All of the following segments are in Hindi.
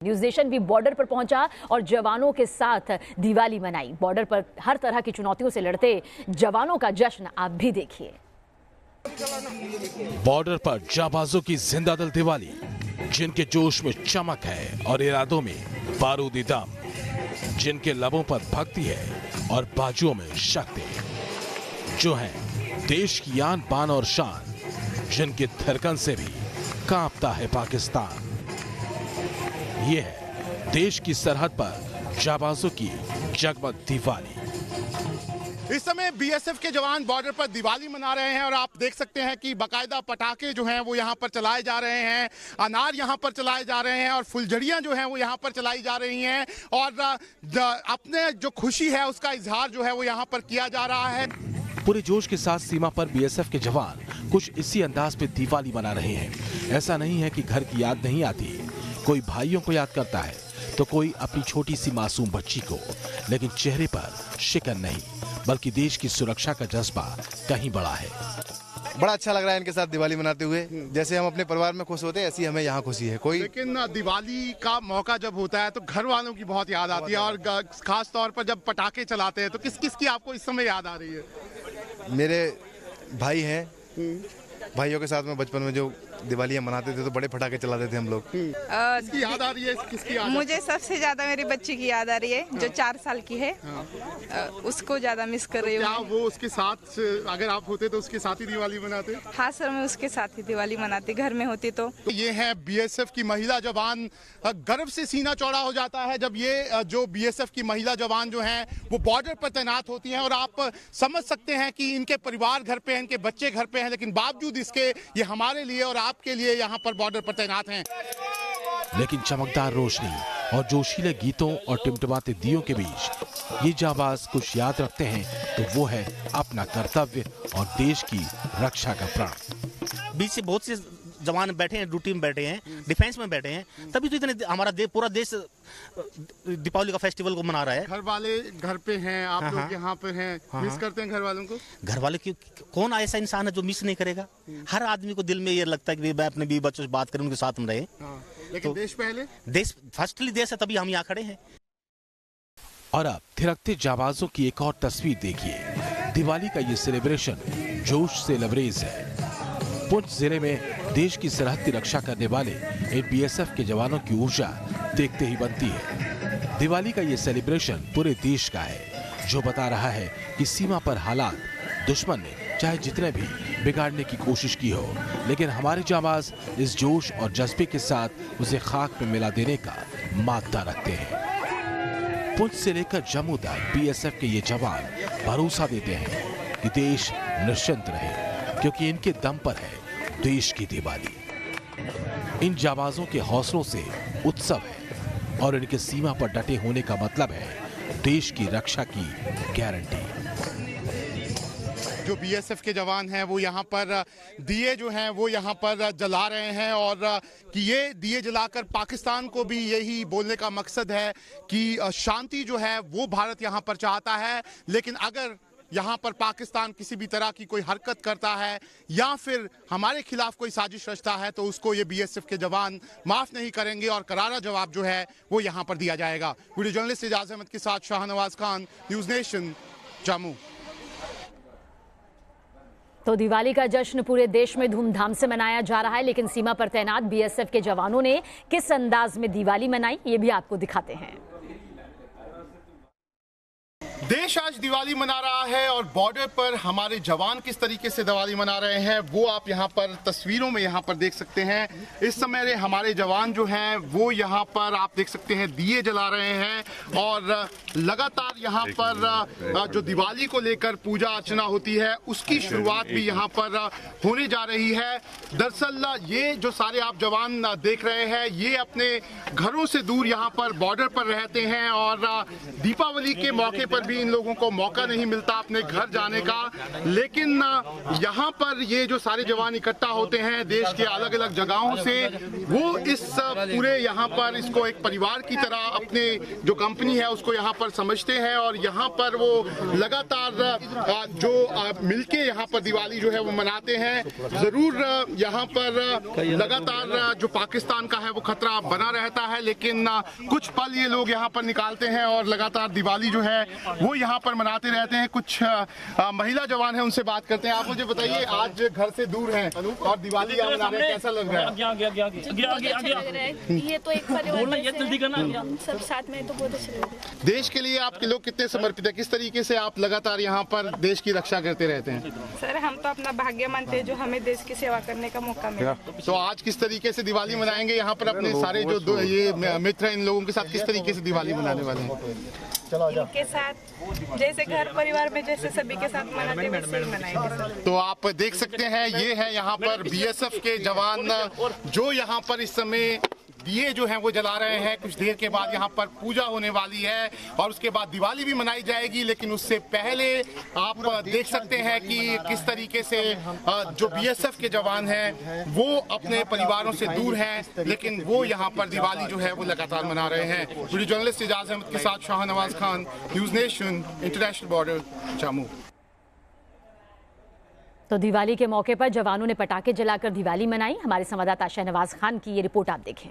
न्यूज नेशन भी बॉर्डर पर पहुंचा और जवानों के साथ दिवाली मनाई। बॉर्डर पर हर तरह की चुनौतियों से लड़ते जवानों का जश्न आप भी देखिए। बॉर्डर पर जाबाजों की जिंदादिल दिवाली, जिनके जोश में चमक है और इरादों में बारूदी दम, जिनके लबों पर भक्ति है और बाजुओं में शक्ति, जो है देश की आन बान और शान, जिनके धड़कन से भी कांपता है पाकिस्तान। ये है देश की सरहद पर जाबाजों की जगमग दिवाली। इस समय बीएसएफ के जवान बॉर्डर पर दिवाली मना रहे हैं और आप देख सकते हैं कि बाकायदा पटाखे जो हैं वो यहाँ पर चलाए जा रहे हैं, अनार यहाँ पर चलाए जा रहे हैं और फुलझड़ियाँ जो हैं वो यहाँ पर चलाई जा रही हैं और अपने जो खुशी है उसका इजहार जो है वो यहाँ पर किया जा रहा है। पूरे जोश के साथ सीमा पर बीएसएफ के जवान कुछ इसी अंदाज पे दिवाली मना रहे हैं। ऐसा नहीं है कि घर की याद नहीं आती, कोई भाइयों को याद करता है तो कोई अपनी छोटी सी मासूम बच्ची को, लेकिन चेहरे पर शिकन नहीं बल्कि देश की सुरक्षा का जज्बा कहीं बड़ा है। बड़ा अच्छा लग रहा है इनके साथ दिवाली मनाते हुए। जैसे हम अपने परिवार में खुश होते हैं ऐसी हमें यहाँ खुशी है कोई। लेकिन दिवाली का मौका जब होता है तो घर वालों की बहुत याद आती है और खास तौर पर जब पटाखे चलाते हैं तो किस किस की आपको इस समय याद आ रही है? मेरे भाई हैं, भाइयों के साथ में बचपन में जो दिवालियां मनाते थे तो बड़े पटाखे चलाते थे हम लोग। किसकी याद आ रही है? किसकी याद? मुझे सबसे ज्यादा मेरी बच्ची की याद आ रही है जो 4 साल की है। उसको ज्यादा मिस कर रही हूँ। क्या वो उसके साथ अगर आप होते तो उसके साथ ही दिवाली मनाते? हाँ सर, मैं उसके साथ ही दिवाली मनाती घर में होती तो। ये है बीएसएफ की महिला जवान। गर्व से सीना चौड़ा हो जाता है जब ये जो बीएसएफ की महिला जवान जो हैं वो बॉर्डर पर तैनात होती हैं और आप समझ सकते हैं कि इनके परिवार घर पे हैं, इनके बच्चे घर पे हैं, लेकिन बावजूद इसके ये हमारे लिए और आपके लिए यहाँ पर बॉर्डर पर तैनात हैं। लेकिन चमकदार रोशनी और जोशीले गीतों और टिमटिमाते दियों के बीच ये जाबाज कुछ याद रखते हैं तो वो है अपना कर्तव्य और देश की रक्षा का प्राण। बीच से बहुत से जवान बैठे हैं, ड्यूटी में बैठे हैं, डिफेंस में बैठे हैं, तभी तो इतने हमारा पूरा देश दीपावली का फेस्टिवल को मना रहा है। घर वाले घर पे हैं, आप लोग यहाँ पे हैं, मिस करते हैं घर वालों को? घर वाले की कौन ऐसा इंसान है जो मिस नहीं करेगा? हर आदमी को दिल में ये लगता है कि मैं अपने बीवी बच्चों से बात करूं, उनके साथ में रहे। लेकिन देश पहले, देश फर्स्टली देश है, तभी हम यहाँ खड़े हैं। और अब थिरकते जाबाजों की एक और तस्वीर देखिए। दिवाली का ये सेलिब्रेशन जोश से लबरेज है। पुंछ जिले में देश की सरहद की रक्षा करने वाले इन बीएसएफ के जवानों की ऊर्जा देखते ही बनती है। दिवाली का ये सेलिब्रेशन पूरे देश का है, जो बता रहा है कि सीमा पर हालात दुश्मन ने चाहे जितने भी बिगाड़ने की कोशिश की हो, लेकिन हमारे जाबाज इस जोश और जज्बे के साथ उसे खाक में मिला देने का मादा रखते हैं। पुंछ से लेकर जम्मू तक बीएसएफ के ये जवान भरोसा देते हैं कि देश निश्चिंत रहे, क्योंकि इनके दम पर है देश की दिवाली। इन जाबाजों के हौसलों से उत्सव है और इनके सीमा पर डटे होने का मतलब है देश की रक्षा की गारंटी। जो बीएसएफ के जवान हैं वो यहाँ पर दिए जो हैं वो यहाँ पर जला रहे हैं और कि ये दिए जलाकर पाकिस्तान को भी यही बोलने का मकसद है कि शांति जो है वो भारत यहाँ पर चाहता है, लेकिन अगर यहाँ पर पाकिस्तान किसी भी तरह की कोई हरकत करता है या फिर हमारे खिलाफ कोई साजिश रचता है तो उसको ये बीएसएफ के जवान माफ नहीं करेंगे और करारा जवाब जो है वो यहाँ पर दिया जाएगा। वीडियो जर्नलिस्ट इजाज अहमद के साथ शाहनवाज खान, न्यूज नेशन, जम्मू। तो दिवाली का जश्न पूरे देश में धूमधाम से मनाया जा रहा है, लेकिन सीमा पर तैनात बीएसएफ के जवानों ने किस अंदाज में दिवाली मनाई ये भी आपको दिखाते हैं। देश आज दिवाली मना रहा है और बॉर्डर पर हमारे जवान किस तरीके से दिवाली मना रहे हैं वो आप यहाँ पर तस्वीरों में यहाँ पर देख सकते हैं। इस समय हमारे जवान जो हैं वो यहाँ पर आप देख सकते हैं दिए जला रहे हैं और लगातार यहाँ पर जो दिवाली को लेकर पूजा अर्चना होती है उसकी शुरुआत भी यहाँ पर होने जा रही है। दरअसल ये जो सारे आप जवान देख रहे हैं ये अपने घरों से दूर यहाँ पर बॉर्डर पर रहते हैं और दीपावली के मौके पर भी इन लोगों को मौका नहीं मिलता अपने घर जाने का, लेकिन यहाँ पर ये जो सारे जवान इकट्ठा होते हैं देश के अलग अलग जगहों से, वो इस पूरे यहाँ पर इसको एक परिवार की तरह अपने जो कंपनी है उसको यहाँ पर समझते हैं और यहाँ पर वो लगातार जो मिलके यहाँ पर दिवाली जो है वो मनाते हैं। जरूर यहाँ पर लगातार जो पाकिस्तान का है वो खतरा बना रहता है, लेकिन कुछ पल ये लोग यहाँ पर निकालते हैं और लगातार दिवाली जो है वो यहाँ पर मनाते रहते हैं। कुछ महिला जवान है, उनसे बात करते हैं। आप मुझे बताइए, आज घर से दूर हैं और दिवाली यहाँ मना रहे हैं, कैसा लग रहा है? ये तो एक परिवार सब साथ में, तो बहुत अच्छा लग रहा है। देश के लिए आपके लोग कितने समर्पित है? किस तरीके से आप लगातार यहाँ पर देश की रक्षा करते रहते हैं? सर हम तो अपना भाग्य मानते हैं जो हमें देश की सेवा करने का मौका मिला। तो आज किस तरीके से दिवाली मनाएंगे यहाँ पर अपने सारे जो ये मित्र हैं, इन लोगों के साथ किस तरीके से दिवाली मनाने वाले हैं? इनके साथ जैसे घर परिवार में जैसे सभी के साथ मनाते हैं वैसे ही मनाएंगे सर। तो आप देख सकते हैं, ये है यहाँ पर बीएसएफ के जवान जो यहाँ पर इस समय दिए जो हैं वो जला रहे हैं। कुछ देर के बाद यहाँ पर पूजा होने वाली है और उसके बाद दिवाली भी मनाई जाएगी, लेकिन उससे पहले आप देख सकते हैं कि किस तरीके से जो बीएसएफ के जवान हैं वो अपने परिवारों से दूर हैं, लेकिन वो यहाँ पर दिवाली जो है वो लगातार मना रहे हैं। वीडियो जर्नलिस्ट इजाज अहमद के साथ Shahnawaz Khan, news nation, international border, Jammu. तो दिवाली के मौके पर जवानों ने पटाखे जलाकर दिवाली मनाई। हमारे संवाददाता शाहनवाज खान की ये रिपोर्ट आप देखें।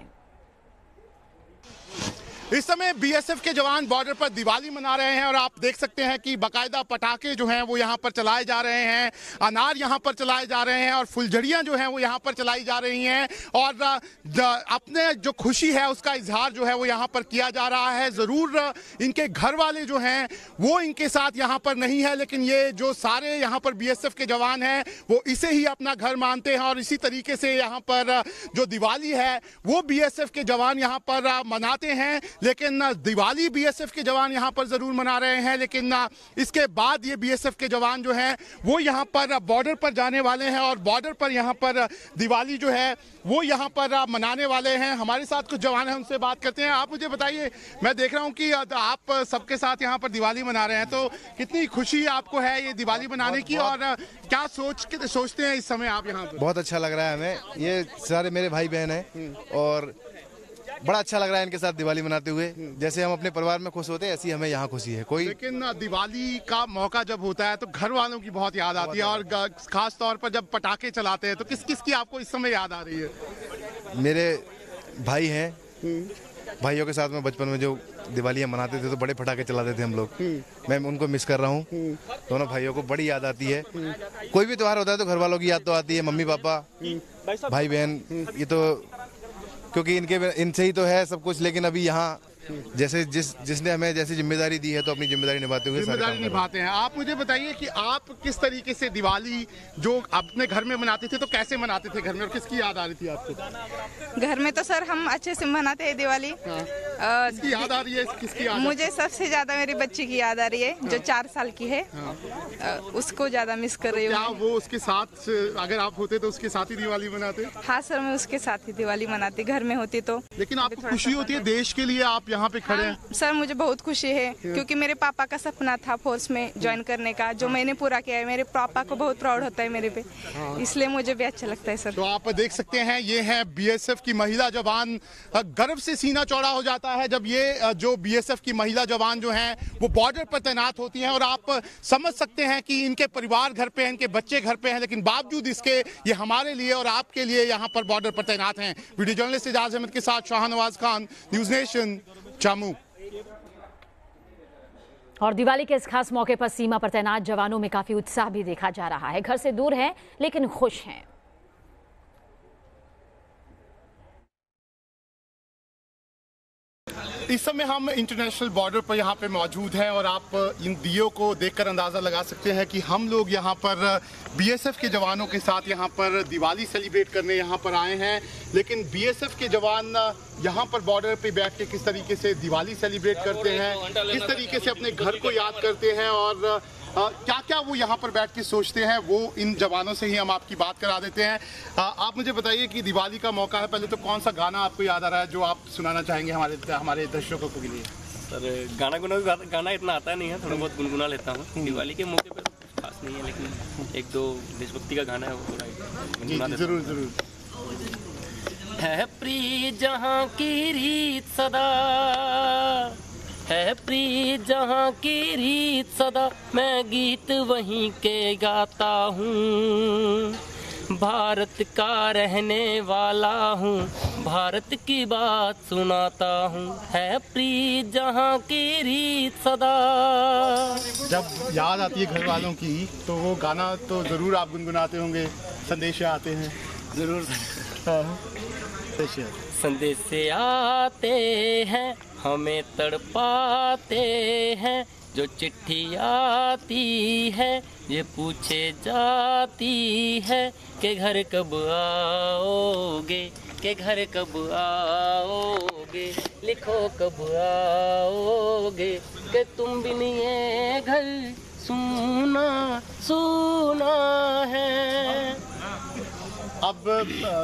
इस समय बीएसएफ के जवान बॉर्डर पर दिवाली मना रहे हैं और आप देख सकते हैं कि बाकायदा पटाखे जो हैं वो यहाँ पर चलाए जा रहे हैं, अनार यहाँ पर चलाए जा रहे हैं और फुलझड़ियाँ जो हैं वो यहाँ पर चलाई जा रही हैं और अपने जो खुशी है उसका इजहार जो है वो यहाँ पर किया जा रहा है। ज़रूर इनके घर वाले जो हैं वो इनके साथ यहाँ पर नहीं है, लेकिन ये जो सारे यहाँ पर बीएसएफ के जवान हैं वो इसे ही अपना घर मानते हैं और इसी तरीके से यहाँ पर जो दिवाली है वो बीएसएफ के जवान यहाँ पर मनाते हैं। लेकिन दिवाली बीएसएफ के जवान यहाँ पर जरूर मना रहे हैं, लेकिन इसके बाद ये बीएसएफ के जवान जो हैं वो यहाँ पर बॉर्डर पर जाने वाले हैं और बॉर्डर पर यहाँ पर दिवाली जो है वो यहाँ पर मनाने वाले हैं। हमारे साथ कुछ जवान हैं, उनसे बात करते हैं। आप मुझे बताइए, मैं देख रहा हूँ कि आप सबके साथ यहाँ पर दिवाली मना रहे हैं, तो कितनी खुशी आपको है ये दिवाली मनाने की और क्या सोचते हैं इस समय आप यहाँ पर? बहुत अच्छा लग रहा है हमें, ये सारे मेरे भाई बहन हैं और बड़ा अच्छा लग रहा है इनके साथ दिवाली मनाते हुए। जैसे हम अपने परिवार में खुश होते हैं, ऐसी हमें यहाँ खुशी है। लेकिन दिवाली का मौका जब होता है तो घर वालों की बहुत याद आती है और खास तौर पर जब पटाखे चलाते हैं तो किस किस की आपको इस समय याद आ रही है? मेरे भाई हैं, भाइयों के साथ में बचपन में जो दिवालियाँ मनाते थे तो बड़े पटाखे चलाते थे हम लोग। मैं उनको मिस कर रहा हूँ, दोनों भाइयों को बड़ी याद आती है। कोई भी त्योहार होता है तो घर वालों की याद तो आती है, मम्मी पापा भाई बहन, ये तो क्योंकि इनसे ही तो है सब कुछ। लेकिन अभी यहाँ जैसे जिसने हमें जैसी जिम्मेदारी दी है तो अपनी जिम्मेदारी निभाते हुए निभाते हैं। आप मुझे बताइए कि आप किस तरीके से दिवाली जो अपने घर में मनाते थे तो कैसे मनाते थे घर में और किसकी याद आ रही थी आपको? घर में तो सर हम अच्छे से मनाते हैं दिवाली। किसकी याद आ रही है? किसकी याद? मुझे सबसे ज्यादा मेरी बच्ची की याद आ रही है जो 4 साल की है। उसको ज्यादा मिस कर रही हूँ। क्या वो उसके साथ अगर आप होते तो उसके साथ ही दिवाली मनाते? हाँ सर, मैं उसके साथ ही दिवाली मनाती घर में होती तो। लेकिन आपको खुशी होती है देश के लिए आप यहाँ पे खड़े हैं? सर मुझे बहुत खुशी है क्योंकि मेरे पापा का सपना था फोर्स में ज्वाइन करने का, जो मैंने पूरा किया है। मेरे पापा को बहुत प्राउड होता है मेरे पे, इसलिए मुझे भी अच्छा लगता है सर। तो आप देख सकते हैं, ये है बीएसएफ की महिला जवान। गर्व से सीना चौड़ा हो जाता है जब ये जो बीएसएफ की महिला जवान जो हैं वो बॉर्डर पर तैनात होती हैं और आप समझ सकते हैं कि इनके परिवार घर पे हैं, इनके बच्चे घर पे हैं, लेकिन बावजूद इसके ये हमारे लिए और आपके लिए यहाँ पर बॉर्डर पर तैनात हैं। वीडियो जर्नलिस्ट इजाज अहमद के साथ शाहनवाज खान, न्यूज़ नेशन, जम्मू। और दिवाली के इस खास मौके पर सीमा पर तैनात जवानों में काफी उत्साह भी देखा जा रहा है। घर से दूर हैं लेकिन खुश हैं। इस समय हम इंटरनेशनल बॉर्डर पर यहाँ पे मौजूद हैं और आप इन दियों को देखकर अंदाज़ा लगा सकते हैं कि हम लोग यहाँ पर बीएसएफ के जवानों के साथ यहाँ पर दिवाली सेलिब्रेट करने यहाँ पर आए हैं। लेकिन बीएसएफ के जवान यहाँ पर बॉर्डर पे बैठ के किस तरीके से दिवाली सेलिब्रेट करते हैं, किस तरीके से अपने घर को याद करते हैं और क्या क्या वो यहाँ पर बैठ के सोचते हैं, वो इन जवानों से ही हम आपकी बात करा देते हैं। आप मुझे बताइए कि दिवाली का मौका है, पहले तो कौन सा गाना आपको याद आ रहा है जो आप सुनाना चाहेंगे हमारे दर्शकों के लिए? सर गाना इतना आता नहीं है, थोड़ा बहुत गुनगुना लेता हूँ। दिवाली के मौके पर तो खास नहीं है, लेकिन एक दो देशभक्ति का गाना है वो थोड़ा गुनगुना लेता हूँ। जरूर। है प्रीत जहाँ की रीत सदा, है प्रीत जहाँ की रीत सदा, मैं गीत वहीं के गाता हूँ। भारत का रहने वाला हूँ, भारत की बात सुनाता हूँ। है प्रीत जहाँ की रीत सदा। जब याद आती है घर वालों की तो वो गाना तो जरूर आप गुनगुनाते होंगे, संदेश आते हैं। जरूर संदेश आते हैं, हमें तड़पाते हैं, जो चिट्ठी आती है ये पूछे जाती है कि घर कब आओगे, कि घर कब आओगे, लिखो कब आओगे, कि तुम बिन ये घर सुना सुना है। अब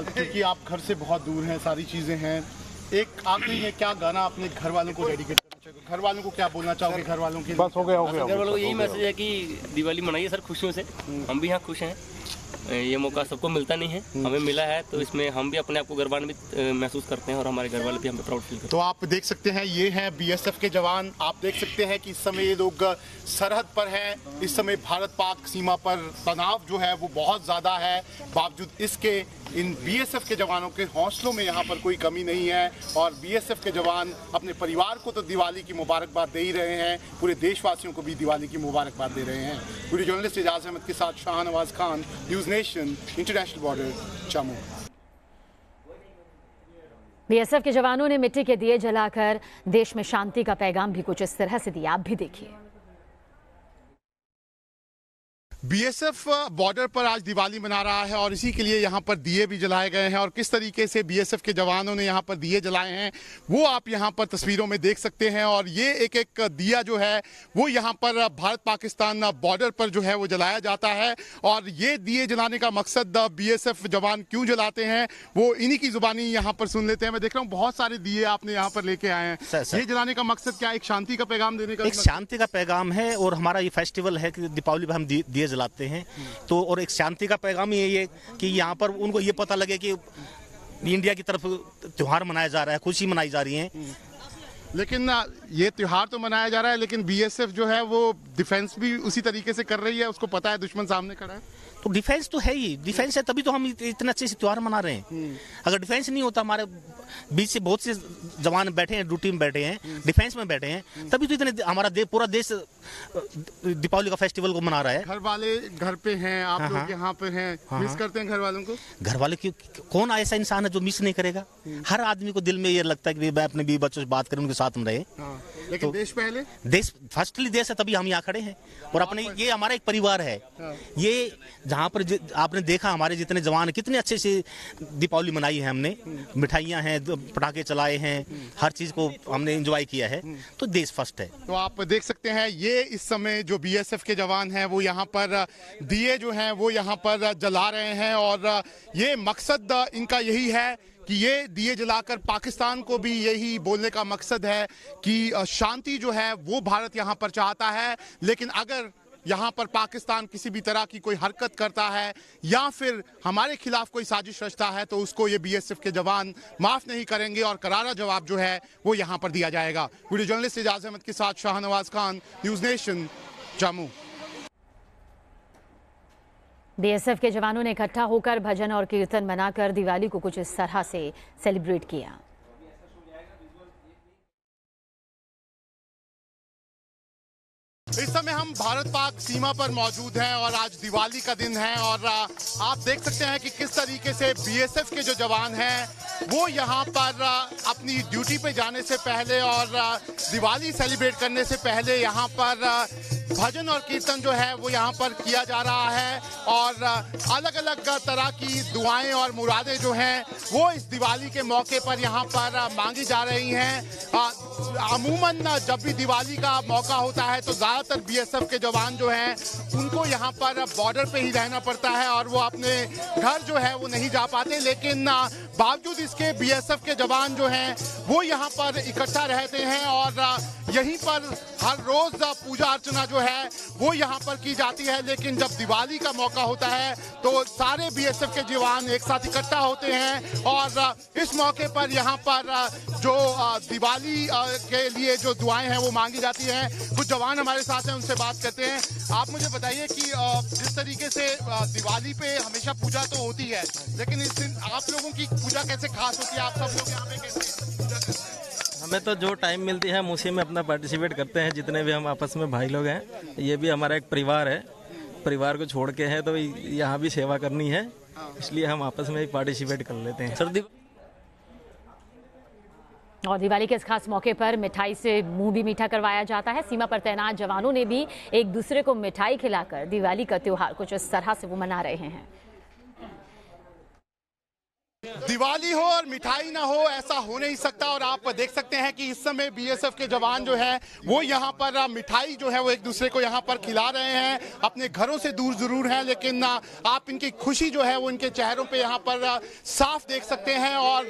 क्योंकि आप घर से बहुत दूर हैं, सारी चीज़ें हैं, एक आखिरी में क्या गाना अपने घर वालों को डेडिकेट करना चाहिए? घर वालों को क्या बोलना चाहोगे? घर वालों के बस हो गया घर वालों को यही मैसेज है कि दिवाली मनाइए सर खुशियों से। हम भी यहाँ खुश हैं, ये मौका सबको मिलता नहीं है, हमें मिला है, तो इसमें हम भी अपने आप को गौरवान्वित महसूस करते हैं और हमारे घर वाले भी हम पे प्राउड फील करते हैं। तो आप देख सकते हैं ये हैं बीएसएफ के जवान। आप देख सकते हैं कि इस समय ये लोग सरहद पर हैं। इस समय भारत पाक सीमा पर तनाव जो है वो बहुत ज़्यादा है। बावजूद इसके इन बीएसएफ के जवानों के हौसलों में यहाँ पर कोई कमी नहीं है और बीएसएफ के जवान अपने परिवार को तो दिवाली की मुबारकबाद दे ही रहे हैं, पूरे देशवासियों को भी दिवाली की मुबारकबाद दे रहे हैं। वीडियो जर्नलिस्ट एजाज अहमद के साथ Shahnawaz Khan, news nation, international border, Jammu. BSF के जवानों ने मिट्टी के दिए जलाकर देश में शांति का पैगाम भी कुछ इस तरह से दिया, आप भी देखिए। बीएसएफ बॉर्डर पर आज दिवाली मना रहा है और इसी के लिए यहाँ पर दिए भी जलाए गए हैं और किस तरीके से बीएसएफ के जवानों ने यहाँ पर दिए जलाए हैं वो आप यहाँ पर तस्वीरों में देख सकते हैं। और ये एक एक दिया जो है वो यहाँ पर भारत पाकिस्तान बॉर्डर पर जो है वो जलाया जाता है। और ये दिए जलाने का मकसद बीएसएफ जवान क्यों जलाते हैं वो इन्हीं की जुबानी यहाँ पर सुन लेते हैं। मैं देख रहा हूँ बहुत सारे दिए आपने यहाँ पर लेके आए हैं। ये जलाने का मकसद क्या? एक शांति का पैगाम देने का? एक शांति का पैगाम है और हमारा ये फेस्टिवल है कि दीपावली पर हम दिए जलाते हैं, तो और एक शांति का पैगाम यही है कि यहाँ पर उनको ये पता लगे कि इंडिया की तरफ त्योहार मनाया जा रहा है, खुशी मनाई जा रही है। लेकिन ये त्योहार तो मनाया जा रहा है लेकिन बीएसएफ जो है वो डिफेंस भी उसी तरीके से कर रही है, उसको पता है दुश्मन सामने खड़ा है। तो डिफेंस तो है ही, डिफेंस है तभी तो हम इतने अच्छे से त्योहार मना रहे हैं। अगर डिफेंस नहीं होता, हमारे बीच से बहुत से जवान बैठे हैं, ड्यूटी में बैठे हैं, डिफेंस में बैठे हैं, तभी तो इतने हमारा पूरा देश दीपावली का फेस्टिवल को मना रहा है। घर वाले घर पे हैं, आप लोग यहाँ पे हैं, मिस करते हैं घर वालों को? घर वाले की कौन ऐसा इंसान है जो मिस नहीं करेगा? हर आदमी को दिल में ये लगता है कि मैं अपने बीवी बच्चों से बात करूं, उनके साथ में रहे। लेकिन देश पहले, देश फर्स्टली देश है, तभी हम यहाँ खड़े हैं और अपने ये हमारा एक परिवार है। ये जहाँ पर आपने देखा हमारे जितने जवान कितने अच्छे से दीपावली मनाई है हमने, मिठाइयाँ हैं, पटाखे चलाए हैं, हर चीज को हमने एंजॉय किया है, तो देश फर्स्ट है। तो आप देख सकते हैं ये इस समय जो बीएसएफ के जवान हैं वो यहाँ पर दिए जो हैं वो यहाँ पर जला रहे हैं और ये मकसद इनका यही है कि ये दिए जलाकर पाकिस्तान को भी यही बोलने का मकसद है कि शांति जो है वो भारत यहाँ पर चाहता है। लेकिन अगर यहाँ पर पाकिस्तान किसी भी तरह की कोई हरकत करता है या फिर हमारे खिलाफ कोई साजिश रचता है तो उसको ये बीएसएफ के जवान माफ नहीं करेंगे और करारा जवाब जो है वो यहाँ पर दिया जाएगा। वीडियो जर्नलिस्ट एजाज अहमद के साथ Shahnawaz Khan, news nation, Jammu. BSF के जवानों ने इकट्ठा होकर भजन और कीर्तन मनाकर दिवाली को कुछ इस तरह से सेलिब्रेट किया। इस समय हम भारत पाक सीमा पर मौजूद हैं और आज दिवाली का दिन है और आप देख सकते हैं कि किस तरीके से बीएसएफ के जो जवान हैं वो यहाँ पर अपनी ड्यूटी पे जाने से पहले और दिवाली सेलिब्रेट करने से पहले यहाँ पर भजन और कीर्तन जो है वो यहाँ पर किया जा रहा है और अलग अलग तरह की दुआएं और मुरादें जो हैं वो इस दिवाली के मौके पर यहाँ पर मांगी जा रही हैं। अमूमन जब भी दिवाली का मौका होता है तो ज़्यादातर बीएसएफ के जवान जो हैं उनको यहाँ पर बॉर्डर पे ही रहना पड़ता है और वो अपने घर जो है वो नहीं जा पाते। लेकिन बावजूद इसके बीएसएफ के जवान जो हैं वो यहाँ पर इकट्ठा रहते हैं और यहीं पर हर रोज पूजा अर्चना जो है वो यहाँ पर की जाती है। लेकिन जब दिवाली का मौका होता है तो सारे बीएसएफ के जवान एक साथ इकट्ठा होते हैं और इस मौके पर यहाँ पर जो दिवाली के लिए जो दुआएं हैं वो मांगी जाती हैं। कुछ जवान हमारे साथ हैं, उनसे बात करते हैं। आप मुझे बताइए कि जिस तरीके से दिवाली पे हमेशा पूजा तो होती है, लेकिन इस दिन आप लोगों की पूजा कैसे खास होती है? आप सब लोग यहाँ पे कैसे पूजा करते हैं? हमें तो जो टाइम मिलती है हम उसी में अपना पार्टिसिपेट करते हैं। जितने भी हम आपस में भाई लोग हैं, ये भी हमारा एक परिवार है। परिवार को छोड़ के है तो यहाँ भी सेवा करनी है, इसलिए हम आपस में पार्टिसिपेट कर लेते हैं। सर्दी और दिवाली के इस खास मौके पर मिठाई से मुंह भी मीठा करवाया जाता है। सीमा पर तैनात जवानों ने भी एक दूसरे को मिठाई खिलाकर दिवाली का त्योहार कुछ इस तरह से वो मना रहे हैं। दिवाली हो और मिठाई ना हो, ऐसा हो नहीं सकता। और आप देख सकते हैं कि इस समय बीएसएफ के जवान जो हैं वो यहाँ पर मिठाई जो है वो एक दूसरे को यहाँ पर खिला रहे हैं। अपने घरों से दूर जरूर हैं, लेकिन आप इनकी खुशी जो है वो इनके चेहरों पे यहाँ पर साफ देख सकते हैं। और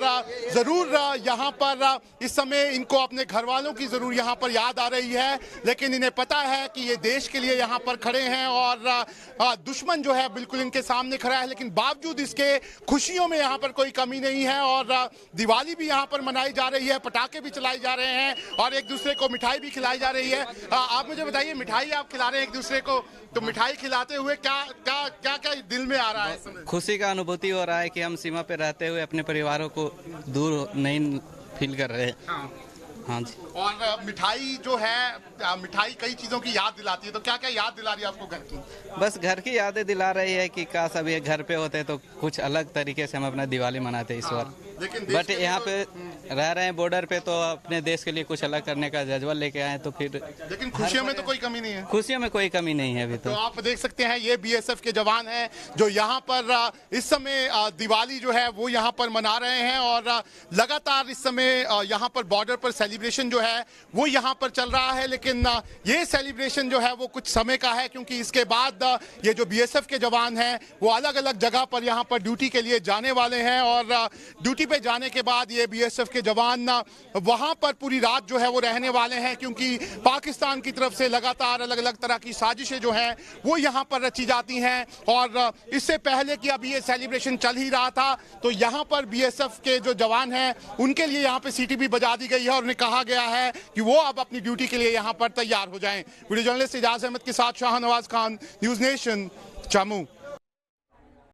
जरूर यहाँ पर इस समय इनको अपने घर वालों की जरूर यहाँ पर याद आ रही है, लेकिन इन्हें पता है कि ये देश के लिए यहाँ पर खड़े हैं और दुश्मन जो है बिल्कुल इनके सामने खड़ा है। लेकिन बावजूद इसके खुशियों में यहाँ पर कोई कमी नहीं है और दिवाली भी यहाँ पर मनाई जा रही है, पटाखे भी चलाए जा रहे हैं और एक दूसरे को मिठाई भी खिलाई जा रही है। आप मुझे बताइए, मिठाई आप खिला रहे हैं एक दूसरे को, तो मिठाई खिलाते हुए क्या क्या क्या क्या दिल में आ रहा है? खुशी का अनुभूति हो रहा है कि हम सीमा पे रहते हुए अपने परिवारों को दूर नहीं फील कर रहे हैं। हाँ जी। और मिठाई जो है, मिठाई कई चीजों की याद दिलाती है, तो क्या क्या याद दिला रही है आपको घर की? बस घर की यादें दिला रही है कि काश अभी घर पे होते तो कुछ अलग तरीके से हम अपना दिवाली मनाते इस बार। बट यहाँ पे रह रहे हैं बॉर्डर पे, तो अपने देश के लिए कुछ अलग करने का जज्बा लेके आए तो फिर। लेकिन खुशियों में तो कोई कमी नहीं है। खुशियों में कोई कमी नहीं है अभी तो आप देख सकते हैं ये बीएसएफ के जवान हैं जो यहाँ पर इस समय दिवाली जो है वो यहाँ पर मना रहे हैं और लगातार इस समय यहाँ पर बॉर्डर पर सेलिब्रेशन जो है वो यहाँ पर चल रहा है। लेकिन ये सेलिब्रेशन जो है वो कुछ समय का है, क्योंकि इसके बाद ये जो बीएसएफ के जवान हैं वो अलग अलग जगह पर यहाँ पर ड्यूटी के लिए जाने वाले हैं और ड्यूटी पे जाने के बाद ये बीएसएफ के जवान वहां पर पूरी रात जो है वो रहने वाले हैं, क्योंकि पाकिस्तान की तरफ से लगातार अलग अलग तरह की साजिशें जो हैं वो यहाँ पर रची जाती हैं। और इससे पहले कि अभी ये सेलिब्रेशन चल ही रहा था तो यहाँ पर बीएसएफ के जो जवान हैं उनके लिए यहाँ पे सीटी भी बजा दी गई है और उन्हें कहा गया है कि वो अब अपनी ड्यूटी के लिए यहाँ पर तैयार हो जाएं। वीडियो जर्नलिस्ट इजाज अहमद के साथ शाहनवाज खान, न्यूज़ नेशन, जम्मू।